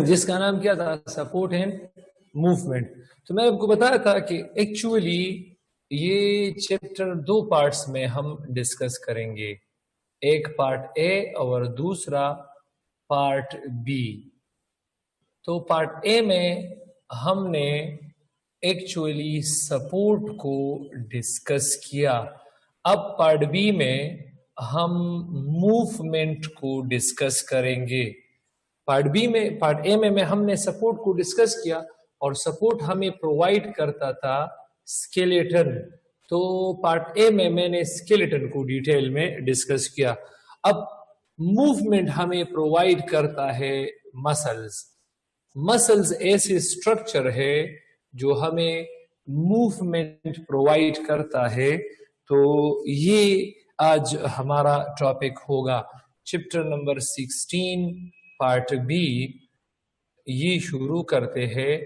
جس کا نام کیا تھا؟ Support and movement. تو میں آپ کو بتایا تھا کہ ایکچولی یہ چیپٹر دو پارٹس میں ہم ڈسکس کریں گے، ایک پارٹ اے اور دوسرا پارٹ بی. تو پارٹ اے میں ہم نے ایکچولی سپورٹ کو ڈسکس کیا. اب پارٹ بی میں ہم موومنٹ کو ڈسکس کریں گے. پارٹ اے میں ہم نے سپورٹ کو ڈسکس کیا اور سپورٹ ہمیں پرووائڈ کرتا تھا اسکیلیٹن. تو پارٹ اے میں نے اسکیلیٹن کو ڈیٹیل میں ڈسکس کیا. اب موومنٹ ہمیں پرووائڈ کرتا ہے مسلز. مسلز ایسے اسٹرکچر ہے جو ہمیں موومنٹ پرووائڈ کرتا ہے. تو یہ آج ہمارا ٹاپک ہوگا. چیپٹر نمبر 16 پارٹ بی یہ شروع کرتے ہیں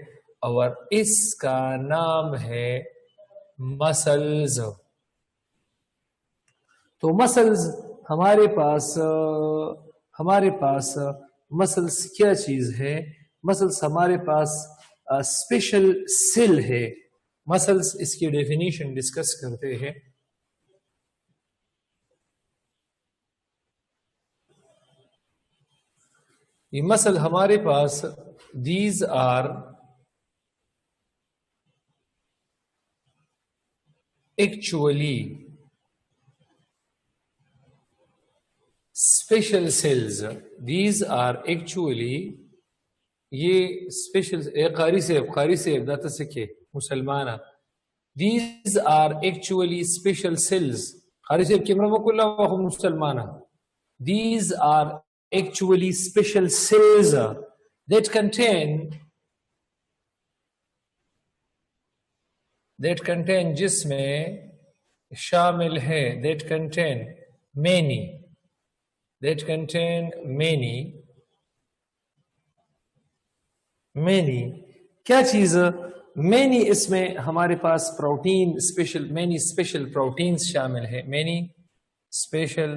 اور اس کا نام ہے مسلز. تو مسلز ہمارے پاس مسلز کیا چیز ہے؟ مسلز ہمارے پاس اسپیشل سیل ہے. مسلز اس کی ڈیفینیشن ڈسکس کرتے ہیں. یہ مسل ہمارے پاس these are actually special cells. These are actually یہ اسپیشل قاری صاحب داتا سکے مسلمانہ. These are actually special cells. قاری صاحب کیمرہ وکل اللہ مسلمانہ. These are actually special cells that contain جس میں شامل ہے that contain many کیا چیز؟ many اس میں ہمارے پاس پروٹین many special proteins شامل ہے. many special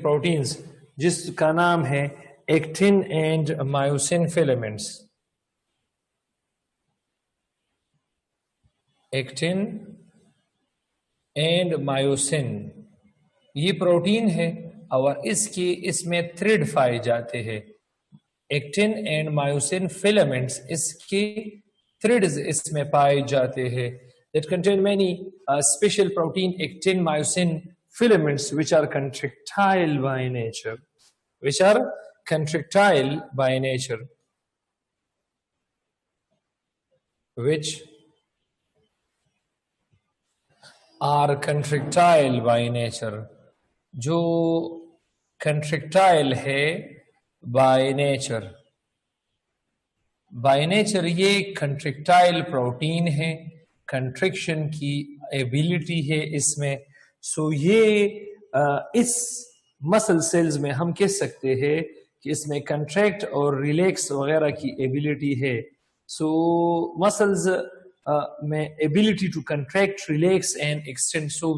proteins جس کا نام ہے ایکٹن اینڈ مایوسن فیلامنٹس. ایکٹن اینڈ مایوسن یہ پروٹین ہے اور اس میں تھریڈ پائے جاتے ہیں. ایکٹن اینڈ مایوسن فیلامنٹس اس کے تھریڈز اس میں پائے جاتے ہیں. that contain many special protein actin myosin filaments which are contractile by nature. جو contractile ہے by nature. بائی نیچر یہ کنٹریکٹائل پروٹین ہے. کنٹریکشن کی ایبیلٹی ہے اس میں. سو یہ اس مسل سیلز میں ہم کہہ سکتے ہیں کہ اس میں کنٹریکٹ اور ریلیکس وغیرہ کی ایبیلٹی ہے. سو مسلز میں ability to contract, relax and extend. So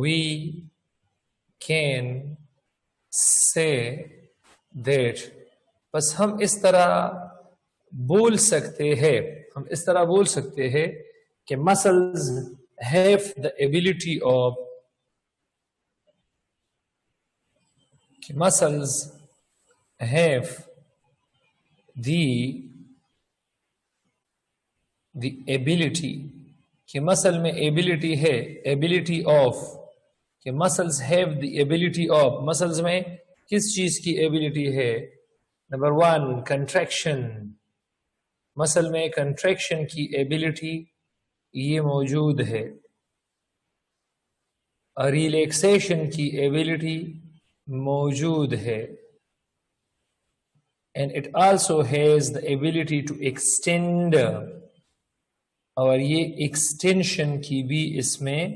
we can say that بس ہم اس طرح بول سکتے ہیں کہ muscles have the ability of the ability کہ مسل میں ایبلٹی ہے. ایبلٹی آف کہ muscles have the ability of. Muscles میں کس چیز کی ایبلٹی ہے؟ Number 1 contraction. مسل میں کنٹریکشن کی ایبلٹی یہ موجود ہے. ریلیکسیشن کی ایبلٹی موجود ہے. and it also has the ability to extend. اور یہ ایکسٹینشن کی بھی اس میں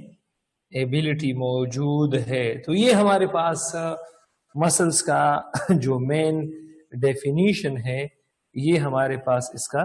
ایبلٹی موجود ہے. تو یہ ہمارے پاس مسلس کا جو مین ڈیفینیشن ہے, یہ ہمارے پاس اس کا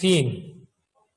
3.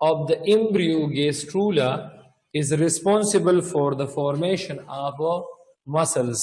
of the embryo gastrula is responsible for the formation of muscles.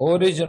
origin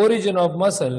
origin of muscle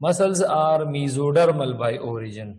Muscles are mesodermal by origin.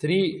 3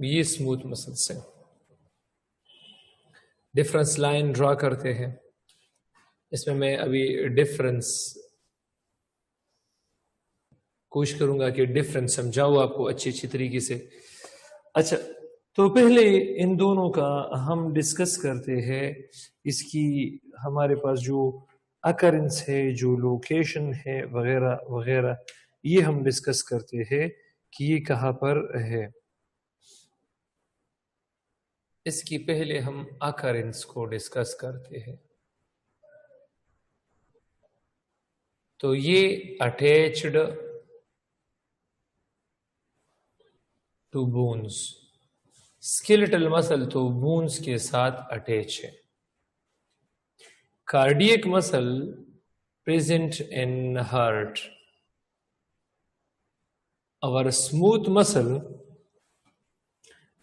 یہ اسموتھ مسل سے ڈفرنس لائن ڈرا کرتے ہیں. اس میں ابھی ڈفرنس کوشش کروں گا کہ ڈفرنس سمجھاؤ آپ کو اچھی طریقے سے. اچھا، تو پہلے ان دونوں کا ہم ڈسکس کرتے ہیں. اس کی ہمارے پاس جو اکرنس ہے، جو لوکیشن ہے وغیرہ وغیرہ، یہ ہم ڈسکس کرتے ہیں کہ یہ کہاں پر ہے. اس کی پہلے ہم اکرنس کو ڈسکس کرتے ہیں. تو یہ اٹیچڈ ٹو بونز، اسکیلیٹل مسل تو بونز کے ساتھ اٹیچ ہے. کارڈیک مسل present in heart. Our smooth muscle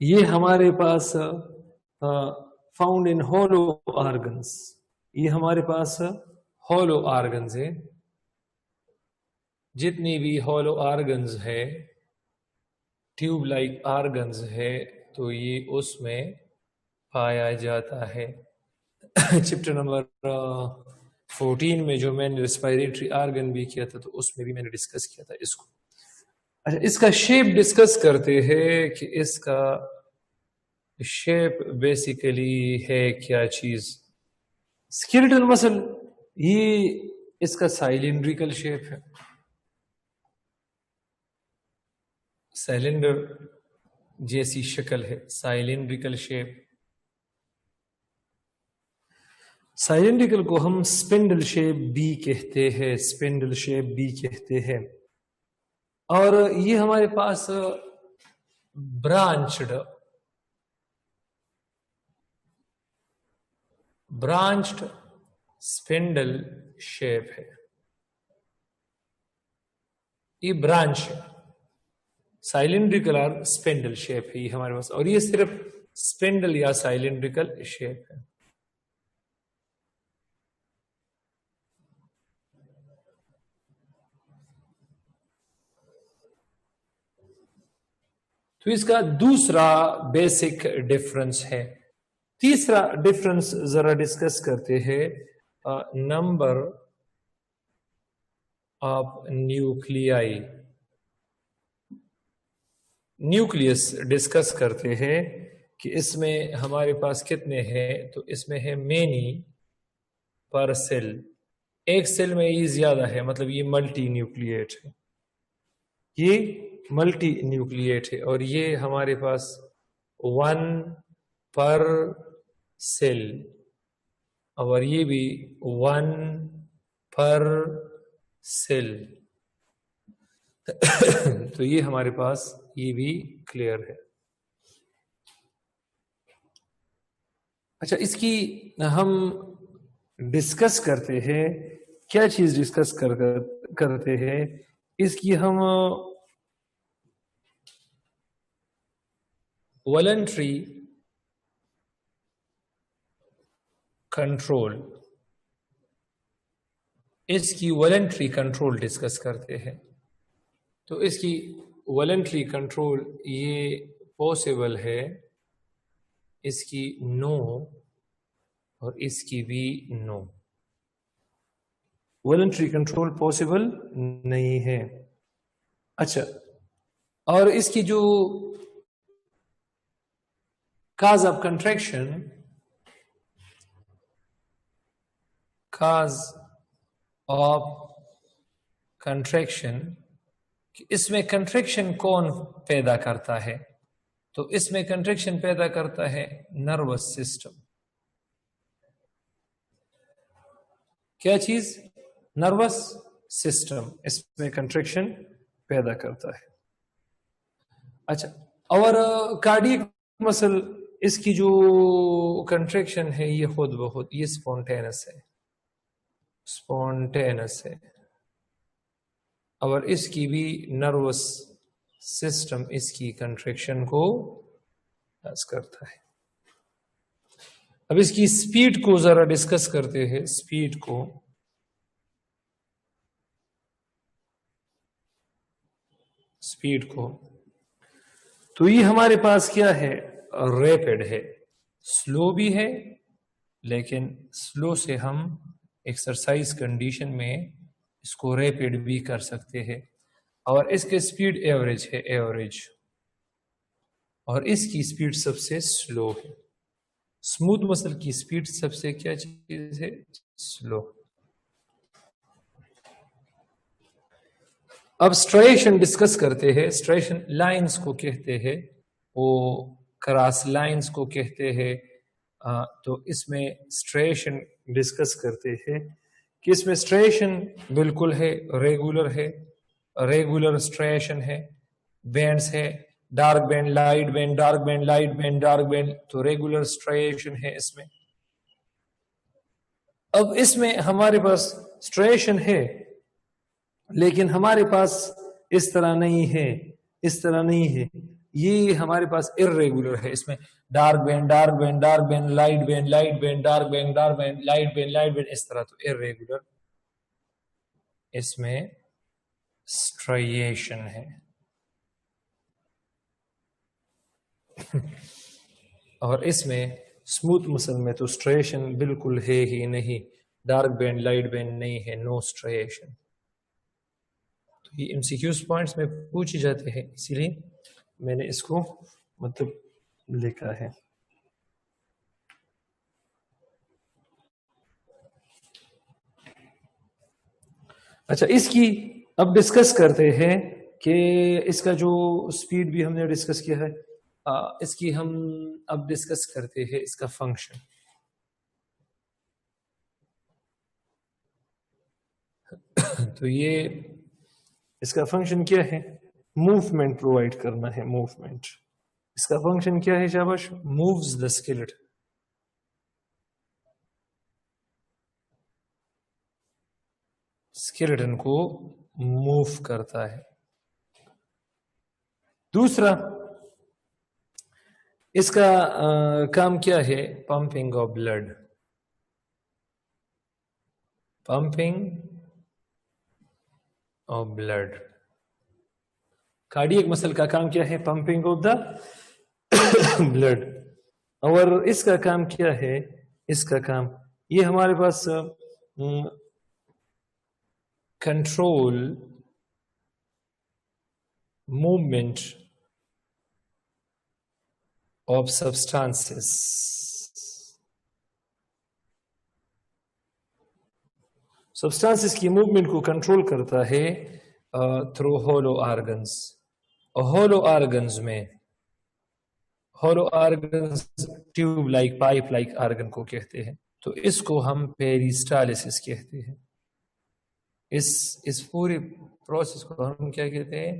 یہ ہمارے پاس found in hollow organs. یہ ہمارے پاس hollow organs ہے. جتنی بھی hollow organs ہے، ٹیوب لائک آرگنز ہے، تو یہ اس میں پایا جاتا ہے. چیپٹر نمبر 14 میں جو میں نے ریسپائریٹری آرگن بھی کیا تھا، تو اس میں بھی میں نے ڈسکس کیا تھا اس کو. اچھا، اس کا شیپ ڈسکس کرتے ہیں کہ اس کا شیپ بیسیکلی ہے کیا چیز. اسکیلیٹل مسل یہ اس کا سائلنڈریکل شیپ ہے. سائلنڈر جیسی شکل ہے، سائلنڈریکل شیپ. سائلنڈریکل کو ہم اسپنڈل شیپ بھی کہتے ہیں، اسپنڈل شیپ بھی کہتے ہیں. اور یہ ہمارے پاس برانچڈ اسپنڈل شیپ ہے. یہ برانچ سائلنڈریکل اور اسپنڈل شیپ ہے یہ ہمارے پاس، اور یہ صرف اسپنڈل یا سائلنڈریکل شیپ ہے. تو اس کا دوسرا بیسک ڈفرنس ہے. تیسرا ڈفرنس ذرا ڈسکس کرتے ہیں. نمبر آف نیوکلیائی، نیوکلیس ڈسکس کرتے ہیں کہ اس میں ہمارے پاس کتنے ہیں. تو اس میں ہے مینی پر سیل. ایک سیل میں یہ زیادہ ہے، مطلب یہ ملٹی نیوکلیٹ ہے. یہ ملٹی نیوکلیٹ ہے، اور یہ ہمارے پاس 1 پر سیل، اور یہ بھی 1 پر سیل. تو یہ ہمارے پاس یہ بھی کلیئر ہے. اچھا، اس کی ہم ڈسکس کرتے ہیں. کیا چیز ڈسکس کرتے ہیں؟ اس کی ہم والنٹری کنٹرول، اس کی والنٹری کنٹرول ڈسکس کرتے ہیں. تو اس کی والنٹری کنٹرول یہ پاسبل ہے، اس کی نو اور اس کی بھی نو. والنٹری کنٹرول پاسبل نہیں ہے. اچھا، اور اس کی جو cause of contraction, cause of contraction, اس میں کنٹریکشن کون پیدا کرتا ہے؟ تو اس میں کنٹریکشن پیدا کرتا ہے نروس سسٹم. کیا چیز؟ نروس سسٹم اس میں کنٹریکشن پیدا کرتا ہے. اچھا، اور کارڈیک مسل، اس کی جو کنٹریکشن ہے یہ خود بخود، یہ سپونٹینس ہے، سپونٹینس ہے. اور اس کی بھی نروس سسٹم اس کی کنٹریکشن کو پاس کرتا ہے. اب اس کی سپیڈ کو ذرا ڈسکس کرتے ہیں. سپیڈ کو تو یہ ہمارے پاس کیا ہے؟ ریپڈ ہے، سلو بھی ہے، لیکن سلو سے ہم ایکسرسائز کنڈیشن میں اس کو ریپڈ بھی کر سکتے ہیں، اور اس کے سپیڈ ایوریج ہے، ایوریج، اور اس کی سپیڈ سب سے سلو ہے۔ اسموتھ مسل کی سپیڈ سب سے کیا چیز ہے؟ سلو۔ اب اسٹریشن ڈسکس کرتے ہیں۔ اسٹریشن لائنز کو کہتے ہیں، وہ کراس لائنز کو کہتے ہیں۔ تو اس میں اسٹریشن ڈسکس کرتے ہیں کہ اس میں اسٹریشن بالکل ہے، ریگولر ہے، ریگولر اسٹریشن ہے، بینڈز ہے، dark band, light band, dark band, light band, dark band, تو ریگولر اسٹریشن ہے اس میں۔ اب اس میں ہمارے پاس اسٹریشن ہے، لیکن ہمارے پاس اس طرح نہیں ہے، اس طرح نہیں ہے، یہ ہمارے پاس ارریگولر ہے۔ اس میں dark band, dark band, dark band, light band, light band, dark band, dark band, light band, light band, اس طرح، تو ارریگولر اس میں اسٹریشن ہے۔ اور اس میں اسموتھ مسل میں تو اسٹریشن بالکل ہے ہی نہیں، ڈارک بینڈ، لائٹ بینڈ نہیں ہے، نو اسٹریشن۔ تو یہ ایم سی کیوز پوائنٹس میں پوچھے جاتے ہیں، اسی لیے میں نے اس کو مطلب لکھا ہے۔ اچھا، اس کی اب ڈسکس کرتے ہیں کہ اس کا جو سپیڈ بھی ہم نے ڈسکس کیا ہے، اس کی ہم اب ڈسکس کرتے ہیں اس کا فنکشن۔ تو یہ اس کا فنکشن کیا ہے؟ موومنٹ پرووائڈ کرنا ہے، موومنٹ۔ اس کا فنکشن کیا ہے شاباش؟ Moves the skeleton. اسکیلٹن کو موو کرتا ہے۔ دوسرا اس کا کام کیا ہے؟ Pumping of blood, pumping of blood. Cardiac muscle کا کام کیا ہے؟ Pumping of the blood. اور اس کا کام کیا ہے؟ اس کا کام یہ ہمارے پاس control movement of substances, substances کی موومنٹ کو کنٹرول کرتا ہے through hollow organs. Hollow organs میں، hollow organs tube like, pipe like organ کو کہتے ہیں، تو اس کو ہم پیریسٹالسس کہتے ہیں۔ اس پورے پروسیس کو ہم کیا کہتے ہیں؟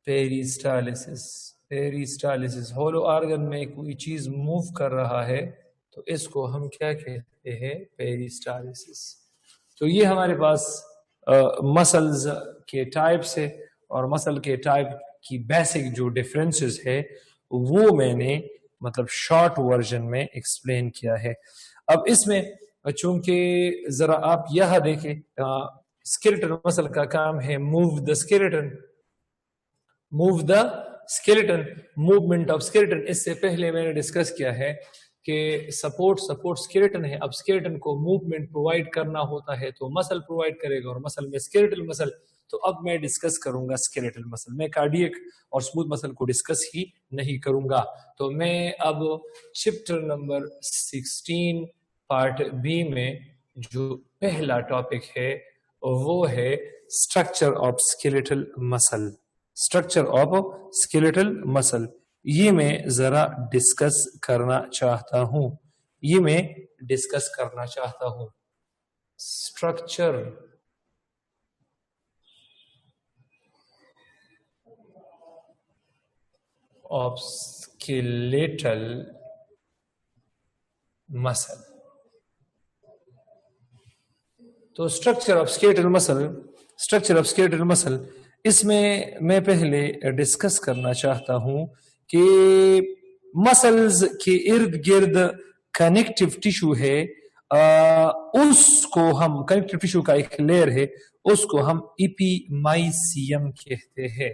پیریسٹالسس۔ پیریسٹالسس، ہولو آرگن میں کوئی چیز موو کر رہا ہے تو اس کو ہم کیا کہتے ہیں؟ پیریسٹالسس۔ تو یہ ہمارے پاس مسلز کے ٹائپس ہے، اور مسل کے ٹائپ کی بیسک جو ڈفرینسز ہے وہ میں نے مطلب شارٹ ورژن میں ایکسپلین کیا ہے۔ اب اس میں چونکہ ذرا آپ یہاں دیکھیں، اسکیلٹن مسل کا کام ہے move the skeleton, move the skeleton, movement of skeleton. اس سے پہلے میں نے ڈسکس کیا ہے کہ سپورٹ اسکیلٹن ہے۔ اب اسکیلٹن کو موومنٹ پرووائڈ کرنا ہوتا ہے تو مسل پرووائڈ کرے گا، اور مسل میں اسکیلٹل مسل۔ تو اب میں ڈسکس کروں گا اسکیلٹل مسل، میں کارڈیک اور اسموتھ مسل کو ڈسکس ہی نہیں کروں گا۔ تو میں اب چیپٹر نمبر 16 پارٹ بی میں جو پہلا ٹاپک ہے وہ ہے اسٹرکچر آف اسکیلیٹل مسل، اسٹرکچر آف اسکیلیٹل مسل۔ یہ میں ذرا ڈسکس کرنا چاہتا ہوں، یہ میں ڈسکس کرنا چاہتا ہوں۔ اسٹرکچر آف اسکیلیٹل مسل۔ تو اسٹرکچر آف اسکیلیٹل مسل، اسٹرکچر آف اسکیلیٹل مسل، اس میں پہلے ڈسکس کرنا چاہتا ہوں کہ مسلز کے ارد گرد کنیکٹیو ٹیشو ہے، اس کو ہم کنیکٹیو ٹیشو کا ایک لیئر ہے، اس کو ہم ایپیمائسیم کہتے ہیں۔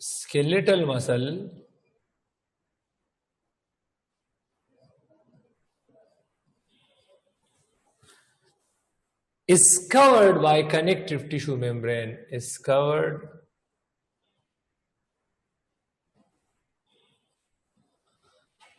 skeletal muscle is covered by connective tissue membrane, is covered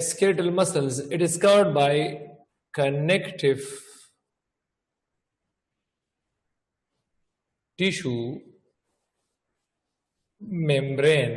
skeletal muscles, it is covered by connective tissue membrane,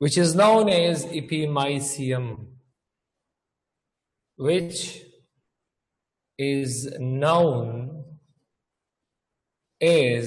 which is known as epimysium, which is known as,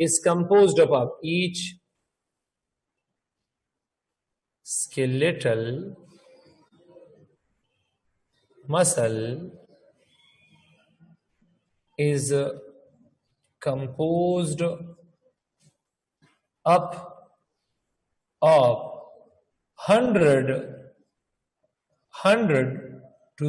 is composed of each skeletal muscle is composed up of 100 to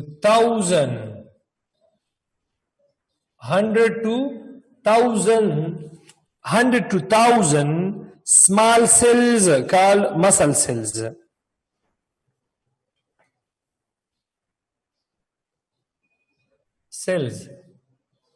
1000 small cells called muscle cells.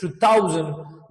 to 1000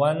1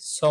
100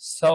100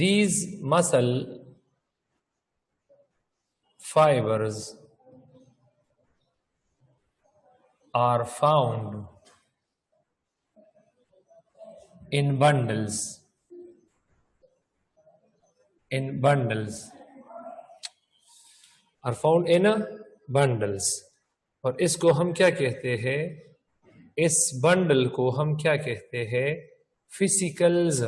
these muscle fibers are found in bundles are found in bundles. اور اس کو ہم کیا کہتے ہیں؟ اس bundle کو ہم کیا کہتے ہیں؟ فیسیکلز.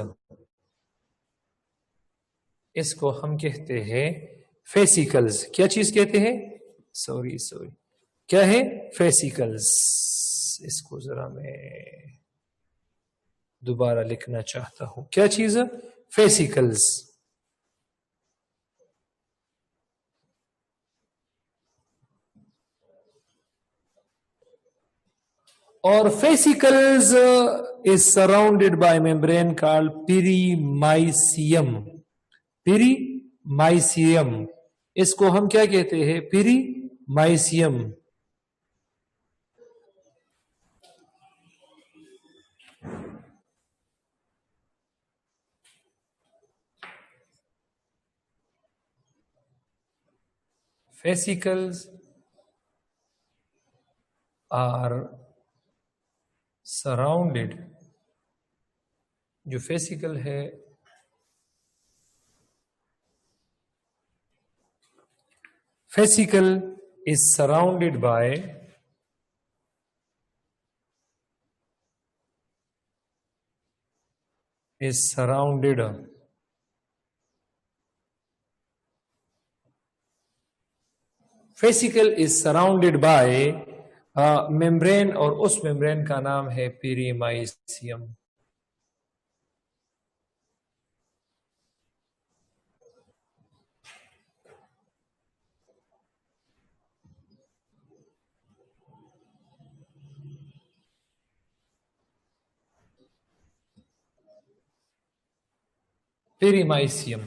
اس کو ہم کہتے ہیں فیسیکلز. کیا چیز کہتے ہیں؟ سوری کیا ہے؟ فیسیکلز. اس کو ذرا میں دوبارہ لکھنا چاہتا ہوں. کیا چیز؟ فیسیکلز. اور فیسیکلز is surrounded by membrane called perimysium. پیریمائسیم. اس کو ہم کیا کہتے ہیں؟ پیریمائسیم. Fascicles are surrounded. جو فیسیکل ہے fascicle is surrounded by fascicle is surrounded by membrane اور اس membrane کا نام ہے پیریمائسیم. پیریمائسیم.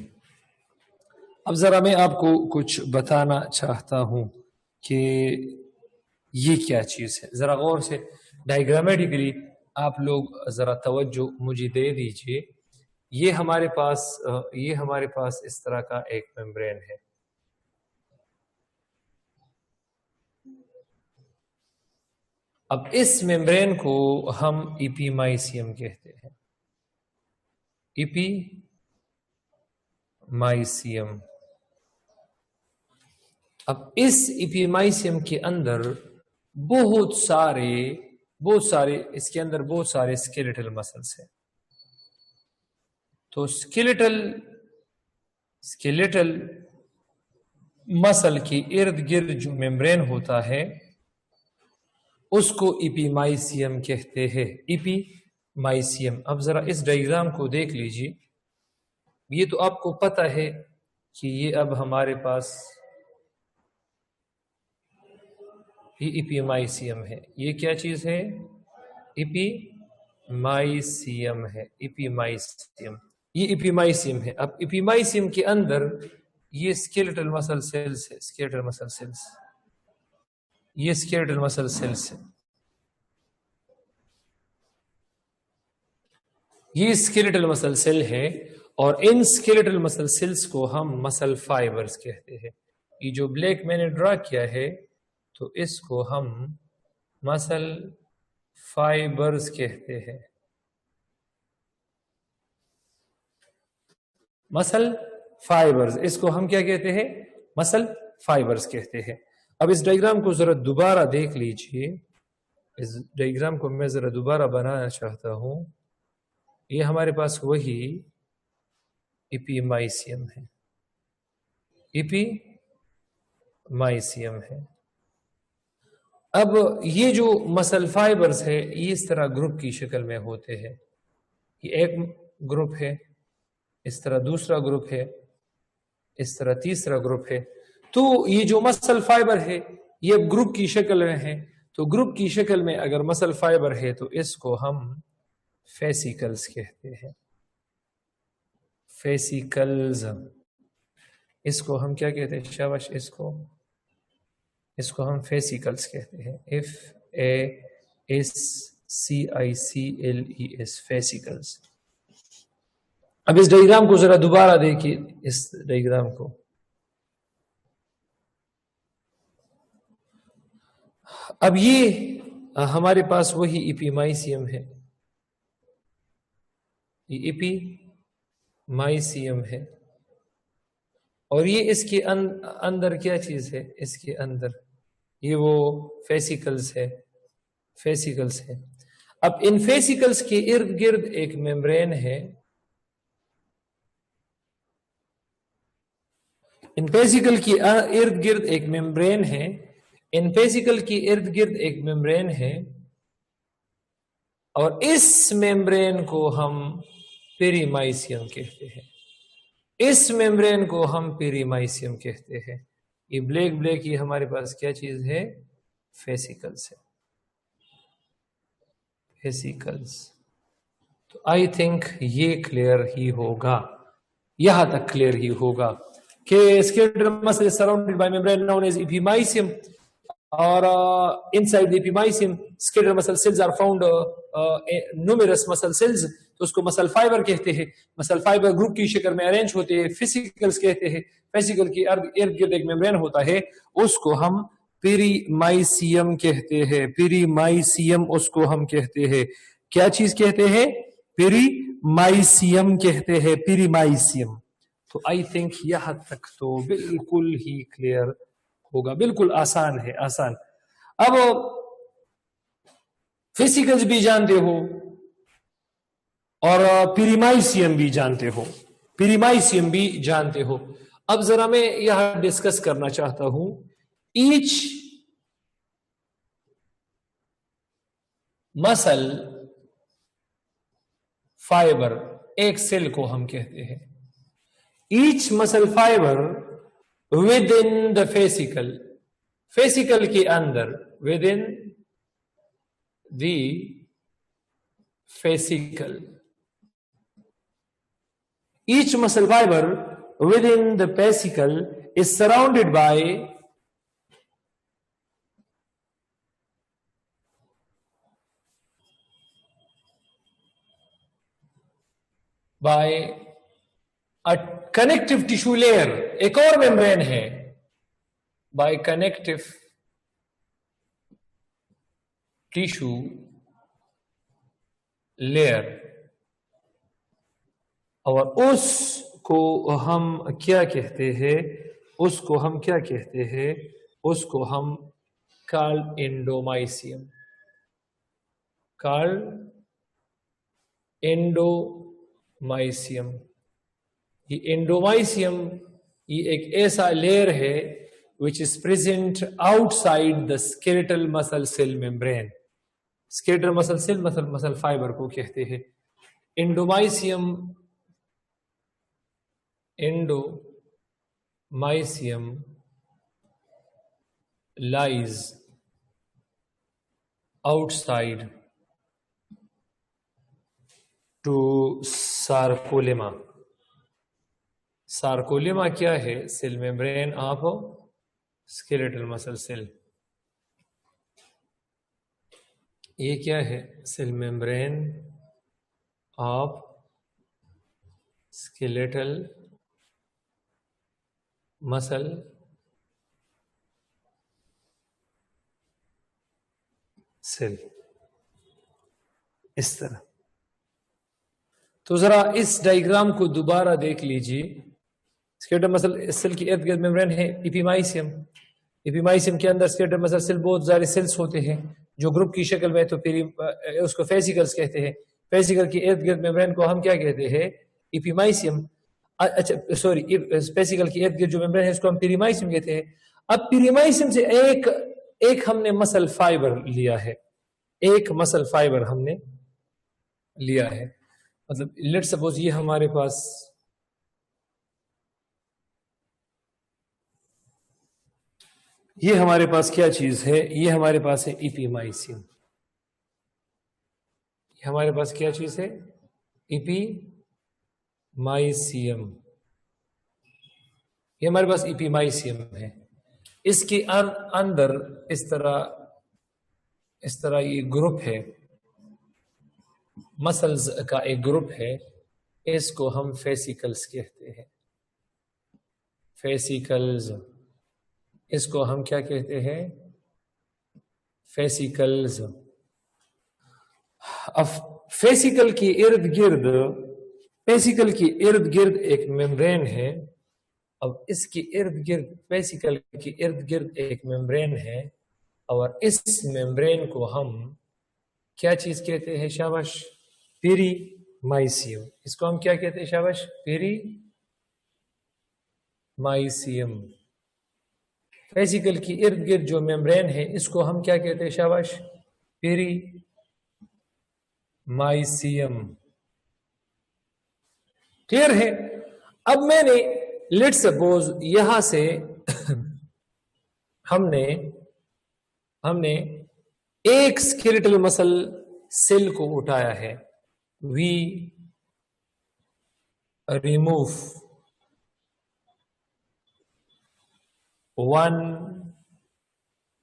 اب ذرا میں آپ کو کچھ بتانا چاہتا ہوں کہ یہ کیا چیز ہے. ذرا غور سے ڈائیگرامیٹیکلی آپ لوگ ذرا توجہ مجھے دے دیجئے. یہ ہمارے پاس اس طرح کا ایک ممبرین ہے. اب اس ممبرین کو ہم ایپیمائسیم کہتے ہیں. ایپیمائسیم. اب اس ایپیمائسیم کے اندر بہت سارے اس کے اندر بہت سارے اسکیلیٹل مسلس ہیں. تو اسکیلیٹل مسل کے ارد گرد جو ممبرین ہوتا ہے اس کو ایپیمائسیم کہتے ہیں. ایپیمائسیم. اب ذرا اس ڈائیگرام کو دیکھ لیجیے. یہ تو آپ کو پتہ ہے کہ یہ اب ہمارے پاس یہ ایپیمائسیم ہے. یہ کیا چیز ہے؟ ایپیمائسیم ہے. ایپیمائسیم. یہ ایپیمائسیم ہے. اب ایپیمائسیم کے اندر یہ اسکیلیٹل مسل سیلز ہے. اسکیلیٹل مسل سیلز. یہ اسکیلیٹل مسل سیلز ہے. یہ اسکیلیٹل مسل سیل ہے اور ان اسکیلیٹل مسل سیلز کو ہم مسل فائبرز کہتے ہیں. یہ جو بلیک میں نے ڈرا کیا ہے تو اس کو ہم مسل فائبرز کہتے ہیں. مسل فائبرز. اس کو ہم کیا کہتے ہیں؟ مسل فائبرز کہتے ہیں. اب اس ڈائیگرام کو ذرا دوبارہ دیکھ لیجئے. اس ڈائیگرام کو میں ذرا دوبارہ بنانا چاہتا ہوں. یہ ہمارے پاس وہی ایپیمائسیم ہے. ایپیمائسیم ہے. اب یہ جو مسل فائبرز ہے یہ اس طرح گروپ کی شکل میں ہوتے ہیں. یہ ایک گروپ ہے, اس طرح دوسرا گروپ ہے, اس طرح تیسرا گروپ ہے. تو یہ جو مسل فائبر ہے یہ گروپ کی شکل میں ہے. تو گروپ کی شکل میں اگر مسل فائبر ہے تو اس کو ہم فیسیکلز کہتے ہیں. فیسیکلز. اس کو ہم کیا کہتے ہیں؟ شاباش. اس کو ہم فیسیکلز کہتے ہیں. FASCICLES. فیسیکلز. اب اس ڈائیگرام کو ذرا دوبارہ دیکھیے، اس ڈائیگرام کو. اب یہ ہمارے پاس وہی ایپیمائسیم ہے، یہ ایپیمائسیم ہے، اور یہ اس کے اندر کیا چیز ہے؟ اس کے اندر یہ وہ فیسیکلز ہے، فیسیکلز ہے. اب ان فیسیکلز کے ارد گرد ایک ممبرین ہے، ان فیسیکل کی ارد گرد ایک ممبرین ہے، ان فیسیکل کی ارد گرد ایک ممبرین ہے، اور اس ممبرین کو ہم پیریمائسیم کہتے ہیں. اس ممبرین کو ہم پیریمائسیم کہتے ہیں. یہ بلیک یہ ہمارے پاس کیا چیز ہے؟ فیسیکلز ہے، فیسیکلز. تو آئی تھنک یہ کلیئر ہی ہوگا، یہاں تک کلیئر ہی ہوگا کہ skeletal muscle is surrounded by membrane known as epimysium, or inside the epimysium skeletal muscle cells are found numerous muscle cells. تو اس کو مسل فائبر کہتے ہیں. مسل فائبر گروپ کی شکل میں ارینج ہوتے ہیں، فیسیکلز کہتے ہیں. فیسیکل کی ارد گرد ایک ممبرین ہوتا ہے، اس کو ہم پیریمائسیم کہتے ہیں. پیریمائسیم اس کو ہم کہتے ہیں. کیا چیز کہتے ہیں؟ پیریمائسیم کہتے ہیں، پیریمائسیم. تو آئی تھنک یہاں تک تو بالکل ہی کلیئر ہوگا، بالکل آسان ہے، آسان. اب فیسیکلز بھی جانتے ہو اور پیریمائسیم بھی جانتے ہو، پیریمائسیم بھی جانتے ہو. اب ذرا میں یہاں ڈسکس کرنا چاہتا ہوں، ایچ مسل فائبر ایک سیل کو ہم کہتے ہیں. ایچ مسل fibre with in the fascicle, fascicle کے اندر، within the fascicle. Each muscle fiber within the fascicle is surrounded by a connective tissue layer. ایک اور ممبرین ہے، by connective tissue layer. اور اس کو ہم کیا کہتے ہیں؟ اس کو ہم کیا کہتے ہیں؟ اس کو ہم کال انڈومائسیم، کال انڈومائسیم. یہ انڈومائسیم یہ ایک ایسا لیئر ہے which is present outside the skeletal muscle cell membrane. skeletal muscle cell muscle fiber کو کہتے ہیں. Endomysium lies outside to sarcolemma. sarcolemma کیا ہے؟ cell membrane of skeletal muscle cell. یہ کیا ہے؟ cell membrane of skeletal مسل سیل. اس طرح. تو ذرا اس ڈائیگرام کو دوبارہ دیکھ لیجیے. اسکیلیٹل مسل سیل کی ارد گرد ممبرین ہے ایپیمائسیم. ایپیمائسیم کے اندر اسکیلیٹل مسل سیل بہت سارے سیلز ہوتے ہیں جو گروپ کی شکل میں، تو اس کو فیسیکلز کہتے ہیں. فیسیکل کی ارد گرد ممبرین کو ہم کیا کہتے ہیں؟ ایپیمائسیم. اچھا سوری، فیسیکل کی ارد گرد جو ممبرین ہے اس کو ہم پیریمائسیم کہتے ہیں. اب پیریمائسیم سے ایک ہم نے مسل فائبر لیا ہے، ایک مسل فائبر ہم نے لیا ہے. مطلب لیٹ سپوز یہ ہمارے پاس کیا چیز ہے؟ یہ ہمارے پاس ہے ایپیمائسیم. یہ ہمارے پاس کیا چیز ہے؟ ایپیمائسیم. یہ ہمارے پاس ایپیمائسیم ہے. اس کے اندر اس طرح یہ گروپ ہے، مسلز کا ایک گروپ ہے اس کو ہم فیسیکلز کہتے ہیں. فیسیکلز، اس کو ہم کیا کہتے ہیں؟ فیسیکلز. اب فیسیکل کی ارد گرد ایک ممبرین ہے. اب اس کی ارد گرد، فیسیکل کی ارد گرد ایک ممبرین ہے، اور اس ممبرین کو ہم کیا چیز کہتے ہیں؟ شاباش، پیری مائسیم. اس کو ہم کیا کہتے ہیں؟ شاباش، پیری مائسیم. فیسیکل کی ارد گرد جو ممبرین ہے اس کو ہم کیا کہتے ہیں؟ شاباش، پیری مائسیم. کلیئر ہے؟ اب میں نے لیٹ سپوز یہاں سے ہم نے ایک اسکیلیٹل مسل سیل کو اٹھایا ہے. We remove one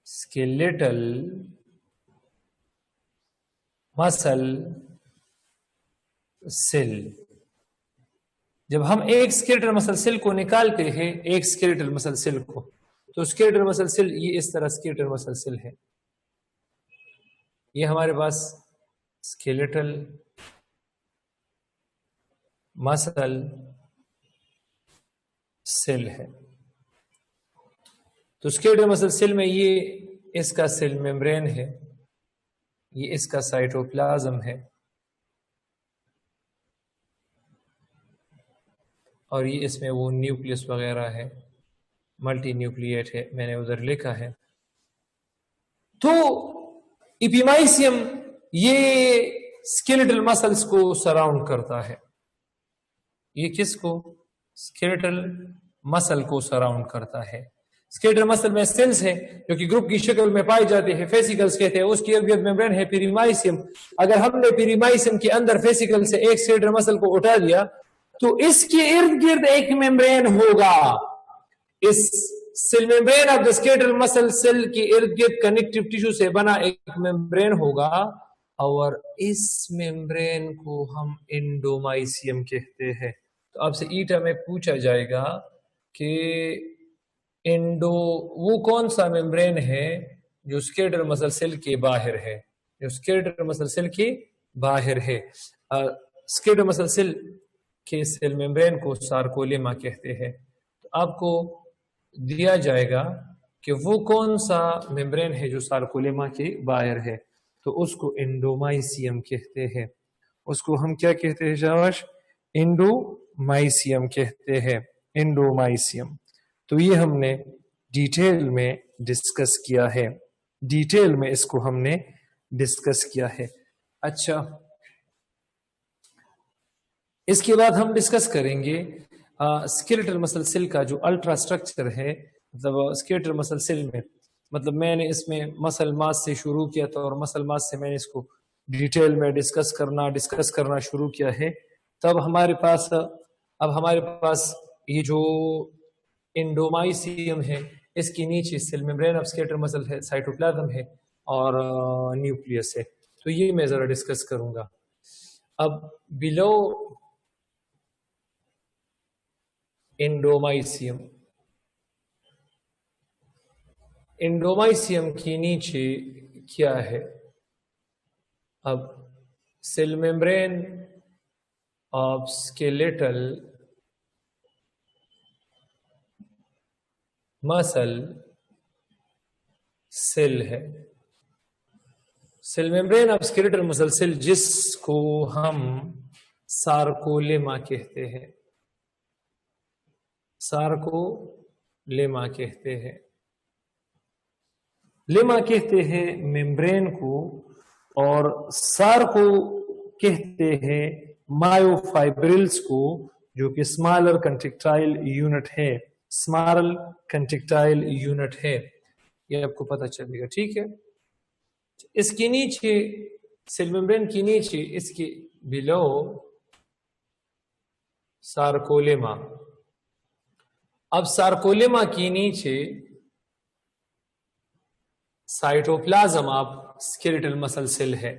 skeletal muscle cell. جب ہم ایک skeletal muscle cell کو نکالتے ہیں، ایک skeletal muscle cell کو، تو skeletal muscle cell یہ اس طرح skeletal muscle cell ہے. یہ ہمارے پاس skeletal muscle cell ہے. تو skeletal muscle cell میں یہ اس کا سیل ممبرین ہے، یہ اس کا سائٹوپلازم ہے، اور یہ اس میں وہ نیوکلیس وغیرہ ہے، ملٹی نیوکلیٹ ہے، میں نے ادھر لکھا ہے. تو ایپیمائسیم یہ اسکیلیٹل مسلس کو سراؤنڈ کرتا ہے. یہ کس کو؟ اسکیلیٹل مسل کو سراؤنڈ کرتا ہے. اسکیلیٹل مسل میں سیلز ہیں جو کہ گروپ کی شکل میں پائی جاتی ہے، فیسیکلز کہتے ہیں. اس کی ارد گرد ممبرین ہے پیریمائسیم. اگر ہم نے پیریمائسیم کے اندر فیسیکل سے ایک اسکیلیٹل مسل کو اٹھا دیا تو اس کے ارد گرد ایک ممبرین ہوگا. اس cell membrane of the skeletal muscle cell کی ارد گرد کنیکٹیو ٹیشو سے بنا ایک ممبرین ہوگا، اور اس ممبرین کو ہم انڈومائسیم کہتے ہیں. تو آپ سے ایٹا میں پوچھا جائے گا کہ وہ کون سا ممبرین ہے جو اسکیلیٹل مسل سیل کے باہر ہے؟ جو اسکیلیٹل مسل سیل کے باہر ہے. اسکیلیٹل مسل سیل کے سیل ممبرین کو سارکولیما کہتے ہیں. تو آپ کو دیا جائے گا کہ وہ کون سا ممبرین ہے جو سارکولیما کے باہر ہے، تو اس کو انڈومائسیم کہتے ہیں. اس کو ہم کیا کہتے ہیں شاباش؟ انڈومائسیم کہتے ہیں. انڈومائسیم. تو یہ ہم نے ڈیٹیل میں ڈسکس کیا ہے، ڈیٹیل میں اس کو ہم نے ڈسکس کیا ہے. اچھا، اس کے بعد ہم ڈسکس کریں گے اسکیلیٹل مسل سیل کا جو الٹرا اسٹرکچر ہے. مطلب اسکیلیٹل مسل سیل میں، مطلب میں نے اس میں مسل ماس سے شروع کیا تھا، اور مسل ماس سے میں نے اس کو ڈیٹیل میں ڈسکس کرنا شروع کیا ہے. تب ہمارے پاس یہ جو انڈومائسیم ہے، اس کی نیچے سیل ممبرین آف اسکیلیٹل مسل ہے، سائٹوپلازم ہے، اور نیوکلیس ہے. تو یہ میں ذرا ڈسکس کروں گا. اب بلو انڈومائسیم کی نیچے کیا ہے؟ اب cell membrane of skeletal muscle cell ہے. Cell membrane of skeletal muscle cell جس کو ہم سارکولیما کہتے ہیں، سارکولیما کہتے ہیں. لیما کہتے ہیں ممبرین کو، اور سارکو کہتے ہیں مایو فائبرلز کو، جو کہ اسمالر کنٹریکٹائل یونٹ ہے. اسمال کنٹریکٹائل یونٹ ہے، یہ آپ کو پتہ چلے گا. ٹھیک ہے. اس کے نیچے سیل ممبرین کی نیچے اس کے بلو سارکولیما. اب سارکولیما کی نیچے cytoplasm of skeletal muscle cell ہے.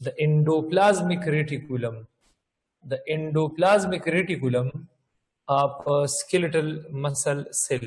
the endoplasmic reticulum, the endoplasmic reticulum of skeletal muscle cell।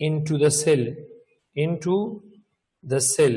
into the cell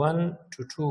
1 to 2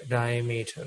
diameter,